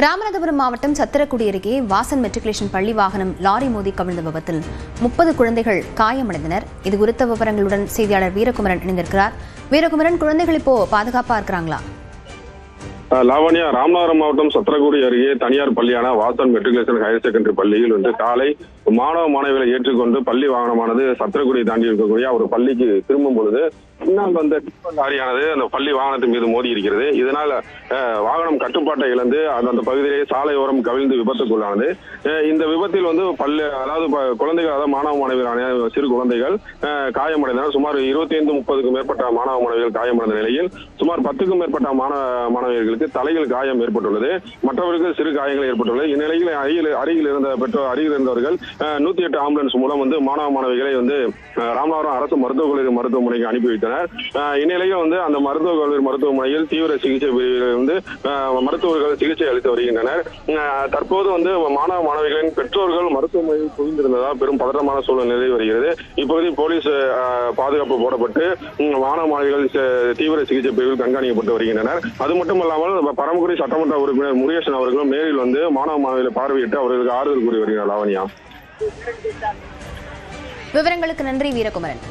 ராமநாதபுரம் மாவட்டம் சத்திரக்குடி அருகே வாசன் மெட்ரிகுலேஷன் பள்ளி வாகனம் லாரி மோதி கவிழ்ந்த விபத்தில் 30 குழந்தைகள் காயமடைந்தனர். இது குறித்த விவரங்களுடன் செய்தியாளர் வீரகுமரன் இணைந்திருக்கிறார். வீரகுமரன், குழந்தைகள் இப்போ பாதுகாப்பா இருக்கிறாங்களா? லாவண்யா, ராமநாதபுரம் மாவட்டம் சத்திரக்குடி அருகே தனியார் பள்ளியான வாசன் மெட்ரிகுலேஷன் ஹையர் செகண்டரி பள்ளியில் காலை மாணவ மாணவிகளை ஏற்றுக்கொண்டு பள்ளி வாகனமானது சத்திரக்குடி தாண்டி இருக்கக்கூடிய ஒரு பள்ளிக்கு திரும்பும் பொழுது பின்னால் வந்த லாரியானது அந்த பள்ளி வாகனத்தின் மீது மோதி இருக்கிறது. இதனால் வாகனம் கட்டுப்பாட்டை இழந்து அந்த பகுதியிலேயே சாலையோரம் கவிழ்ந்து விபத்துக்குள்ளானது. இந்த விபத்தில் பள்ளி குழந்தைகள், அதாவது மாணவ மாணவிகளான சிறு குழந்தைகள் காயமடைந்தனர். சுமார் 25-30க்கும் மேற்பட்ட மாணவ மாணவிகள் காயமடைந்த நிலையில் சுமார் 10க்கும் மேற்பட்ட மாணவியர்களுக்கு தலையில் காயம் ஏற்பட்டுள்ளது. மற்றவர்களுக்கு சிறு காயங்கள் ஏற்பட்டுள்ளது. இந்நிலையில் அருகில் இருந்தவர்கள் 108 ஆம்புலன்ஸ் மூலம் மாணவ மாணவிகளை ராமநாதபுரம் அரசு மருத்துவக் கல்லூரி மருத்துவமனைக்கு அனுப்பி வைத்தனர். இந்நிலையில் அந்த மருத்துவக் கல்லூரி மருத்துவமனையில் தீவிர சிகிச்சை பிரிவில் மருத்துவர்கள் சிகிச்சை அளித்து வருகின்றனர். தற்போது மாணவ மாணவிகளின் பெற்றோர்கள் மருத்துவமனையில் குவிந்திருந்ததால் பெரும் பதற்றமான சூழல் நிலவி வருகிறது. இப்பகுதி போலீஸ் பாதுகாப்பு போடப்பட்டு மாணவ மாணவிகள் தீவிர சிகிச்சை பிரிவில் கண்காணிக்கப்பட்டு வருகின்றனர். அது மட்டுமல்லாமல் பரமக்குடி சட்டமன்ற உறுப்பினர் முருகேசன் அவர்களும் நேரில் மாணவ மாணவிகளை பார்வையிட்டு அவர்களுக்கு ஆறுதல் கூறி வருகிறார். லாவண்யா, விவரங்களுக்கு நன்றி வீரகுமரன்.